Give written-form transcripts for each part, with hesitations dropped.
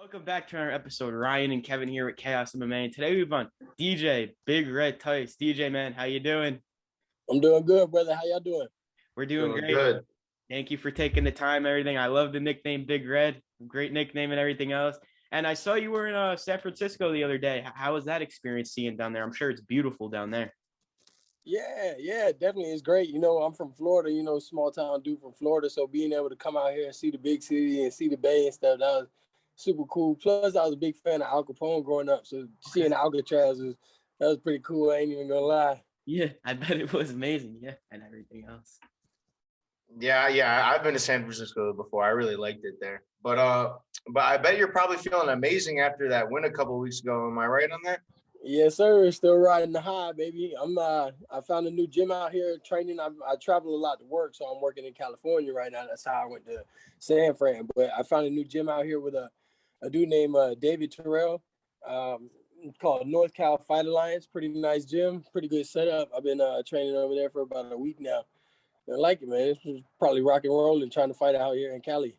Welcome back to our episode. Ryan and Kevin here with Chaos MMA. And today we've on DJ Big Red Tice. DJ, man, how you doing? I'm doing good, brother. How y'all doing? We're doing great. Good. Thank you for taking the time, everything. I love the nickname Big Red. Great nickname and everything else. And I saw you were in San Francisco the other day. How was that experience seeing down there? I'm sure it's beautiful down there. Yeah, definitely. It's great. I'm from Florida, small town dude from Florida. So being able to come out here and see the big city and see the bay and stuff, that was super cool. Plus, I was a big fan of Al Capone growing up. So seeing Alcatraz that was pretty cool. I ain't even gonna lie. Yeah, I bet it was amazing. Yeah, and everything else. Yeah. I've been to San Francisco before. I really liked it there. But I bet you're probably feeling amazing after that win a couple of weeks ago. Am I right on that? Yes, sir. Still riding the high, baby. I found a new gym out here training. I travel a lot to work, so I'm working in California right now. That's how I went to San Fran. But I found a new gym out here with a dude named David Terrell. It's called North Cal Fight Alliance. Pretty nice gym. Pretty good setup. I've been training over there for about a week now. I like it, man. It's probably rock and roll and trying to fight out here in Cali.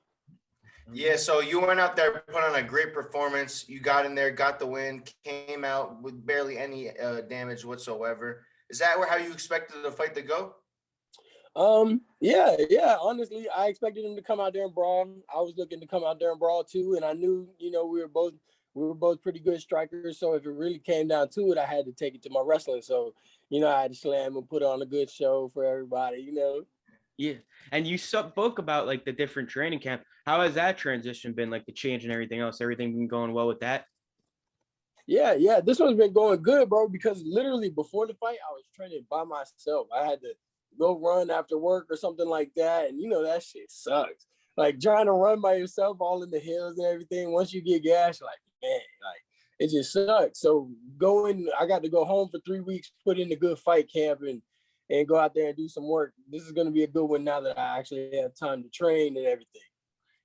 Yeah, so you went out there, put on a great performance. You got in there, got the win, came out with barely any damage whatsoever. Is that how you expected the fight to go? Yeah. Honestly, I expected him to come out there and brawl. I was looking to come out there and brawl too, and I knew, we were both pretty good strikers. So if it really came down to it, I had to take it to my wrestling. So, I had to slam and put on a good show for everybody. Yeah, and you spoke about like the different training camp. How has that transition been, like the change and everything else? Everything been going well with that? Yeah. This one's been going good, bro, because literally before the fight, I was training by myself. I had to go run after work or something like that. And, that shit sucks. Like trying to run by yourself all in the hills and everything. Once you get gas, like, man, like it just sucks. So I got to go home for 3 weeks, put in a good fight camp and go out there and do some work. This is going to be a good one now that I actually have time to train and everything.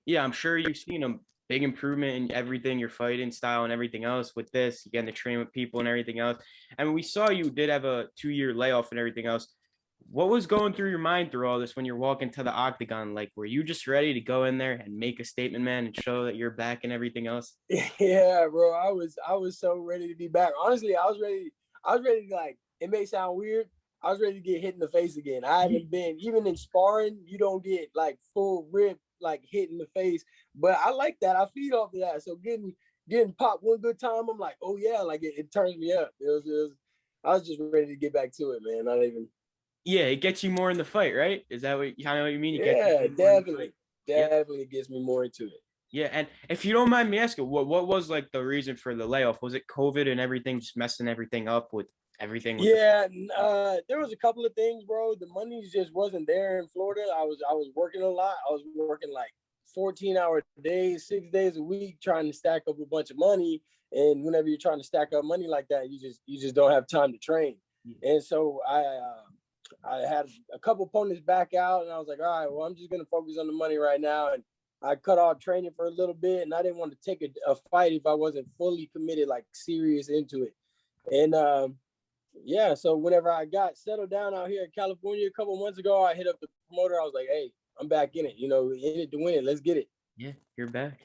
Yeah, I'm sure you've seen a big improvement in everything, your fighting style and everything else with this. You getting to train with people and everything else. And we saw you did have a 2-year layoff and everything else. What was going through your mind through all this when you're walking to the octagon? Like, were you just ready to go in there and make a statement, man, and show that you're back and everything else? Yeah, bro. I was so ready to be back. Honestly, I was ready to, like, it may sound weird, I was ready to get hit in the face again. I haven't been, even in sparring, you don't get like full rip, like hit in the face. But I like that. I feed off of that. So getting popped one good time, I'm like, oh yeah, like it turns me up. I was just ready to get back to it, man. Not even. Yeah, it gets you more in the fight, right? Is that what you mean? Yeah, definitely gets me more into it. Yeah, and if you don't mind me asking, what was like the reason for the layoff? Was it COVID and everything just messing everything up with everything? Yeah, there was a couple of things, bro. The money just wasn't there in Florida. I was working a lot. I was working like 14-hour days, 6 days a week, trying to stack up a bunch of money. And whenever you're trying to stack up money like that, you just don't have time to train. Yeah. And so I had a couple opponents back out, and I was like, all right, well, I'm just gonna focus on the money right now. And I cut off training for a little bit, and I didn't want to take a fight if I wasn't fully committed, like serious into it. And yeah, so whenever I got settled down out here in California a couple months ago, I hit up the promoter. I was like, hey, I'm back in it. In it to win it. Let's get it. Yeah, you're back.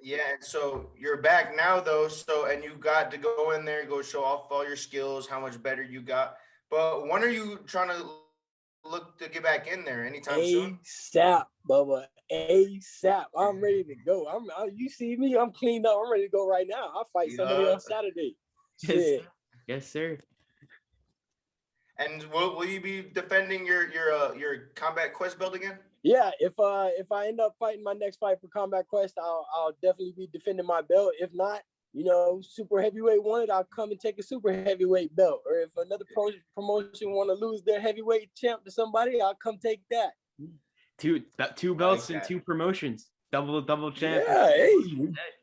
Yeah, so you're back now, though. So, and you got to go in there, go show off all your skills, how much better you got. But when are you trying to look to get back in there? Anytime soon? ASAP, Bubba. ASAP. I'm ready to go. You see me? I'm cleaned up. I'm ready to go right now. I'll fight somebody on Saturday. Yes, sir. And will you be defending your Combat Quest belt again? Yeah, if I end up fighting my next fight for Combat Quest, I'll definitely be defending my belt. If not, super heavyweight wanted, I'll come and take a super heavyweight belt. Or if another promotion want to lose their heavyweight champ to somebody, I'll come take that. Two belts and 2 promotions, double champ. Yeah, hey,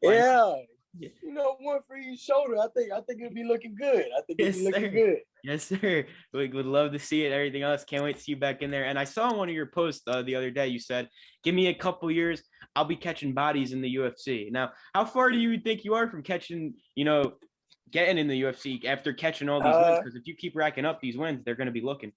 yeah. One for each shoulder. I think it'll be looking good. Good. Yes, sir. We would love to see it. Everything else. Can't wait to see you back in there. And I saw one of your posts the other day. You said, give me a couple years, I'll be catching bodies in the UFC. Now, how far do you think you are from catching, getting in the UFC after catching all these wins? Because if you keep racking up these wins, they're going to be looking.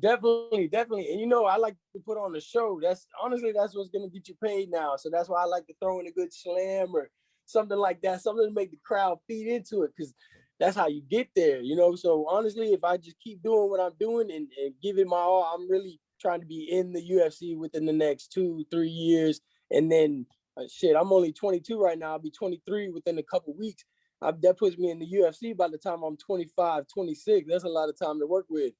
Definitely, definitely. And you know, I like to put on a show. That's honestly that's what's gonna get you paid now. So that's why I like to throw in a good slam or something like that, something to make the crowd feed into it, because that's how you get there, you know. So honestly, if I just keep doing what I'm doing and give it my all, I'm really trying to be in the UFC within the next 2-3 years. And then shit, I'm only 22 right now. I'll be 23 within a couple weeks. That puts me in the UFC by the time I'm 25, 26. That's a lot of time to work with.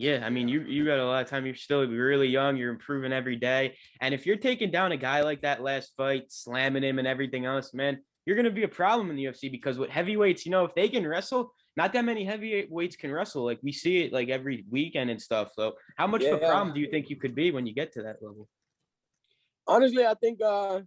Yeah, I mean, you got a lot of time. You're still really young. You're improving every day. And if you're taking down a guy like that last fight, slamming him and everything else, man, you're gonna be a problem in the UFC because with heavyweights, you know, if they can wrestle, not that many heavyweights can wrestle. Like we see it like every weekend and stuff. So how much of a Yeah. problem do you think you could be when you get to that level? Honestly, I think I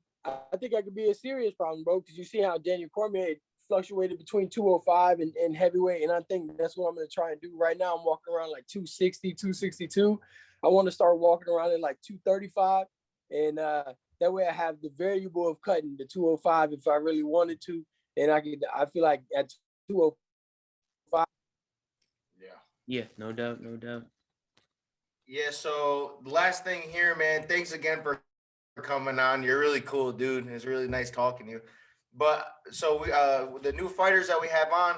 could be a serious problem, bro, because you see how Daniel Cormier fluctuated between 205 and heavyweight. And I think that's what I'm going to try and do right now. I'm walking around like 260, 262. I want to start walking around at like 235. And that way I have the variable of cutting the 205 if I really wanted to. And I feel like at 205. Yeah. Yeah, no doubt, no doubt. Yeah. So the last thing here, man. Thanks again for coming on. You're really cool, dude. It's really nice talking to you. But so we the new fighters that we have on,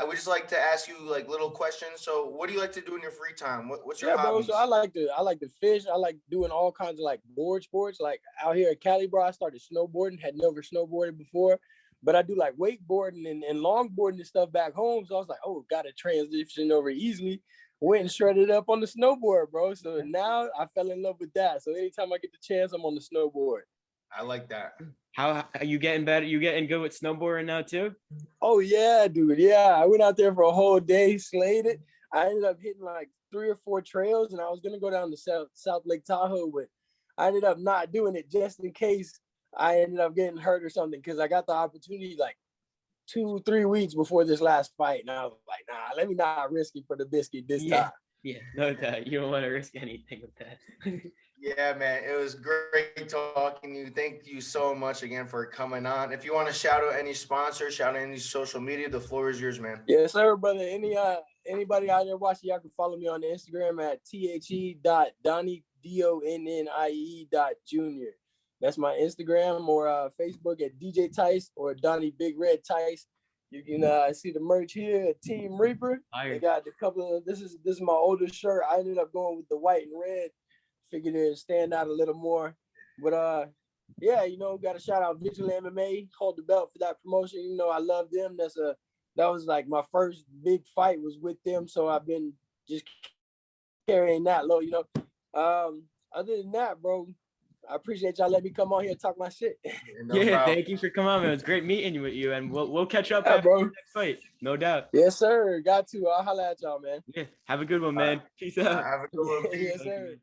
we just like to ask you like little questions. So what do you like to do in your free time? What's your Yeah, bro. So hobbies? I like to fish. I like doing all kinds of like board sports. Like out here at Cali, bro, I started snowboarding. Had never snowboarded before, but I do like wakeboarding and longboarding and stuff back home. So I was like, oh, got to transition over easily. Went and shredded up on the snowboard, bro. So now I fell in love with that. So anytime I get the chance, I'm on the snowboard. I like that. How are you getting better? You getting good with snowboarding now too? Oh yeah, dude. Yeah, I went out there for a whole day, slayed it. I ended up hitting like 3 or 4 trails, and I was gonna go down to South Lake Tahoe, but I ended up not doing it just in case I ended up getting hurt or something. Because I got the opportunity like 2-3 weeks before this last fight, and I was like, nah, let me not risk it for the biscuit this time. Yeah, no doubt. You don't want to risk anything with that. Yeah, man. It was great talking to you. Thank you so much again for coming on. If you want to shout out any sponsors, shout out any social media, the floor is yours, man. Yes, sir, brother. Anybody out there watching, y'all can follow me on Instagram at the.donnie DONNIE.junior. That's my Instagram, or Facebook at DJ Tice or Donnie Big Red Tice. You can see the merch here at Team Reaper. They got a couple of this is my oldest shirt. I ended up going with the white and red. Figured it'd stand out a little more. But yeah, got to shout out Vigil MMA, hold the belt for that promotion. I love them. That was like my first big fight was with them. So I've been just carrying that low. Other than that, bro, I appreciate y'all letting me come on here and talk my shit. No problem. Thank you for coming on, man. It was great meeting you with you, and we'll catch up after bro. the next fight, no doubt. Yes, sir. Got to. I'll holla at y'all, man. Yeah, have a good one, man. Peace out. Have a good one. Yes, sir.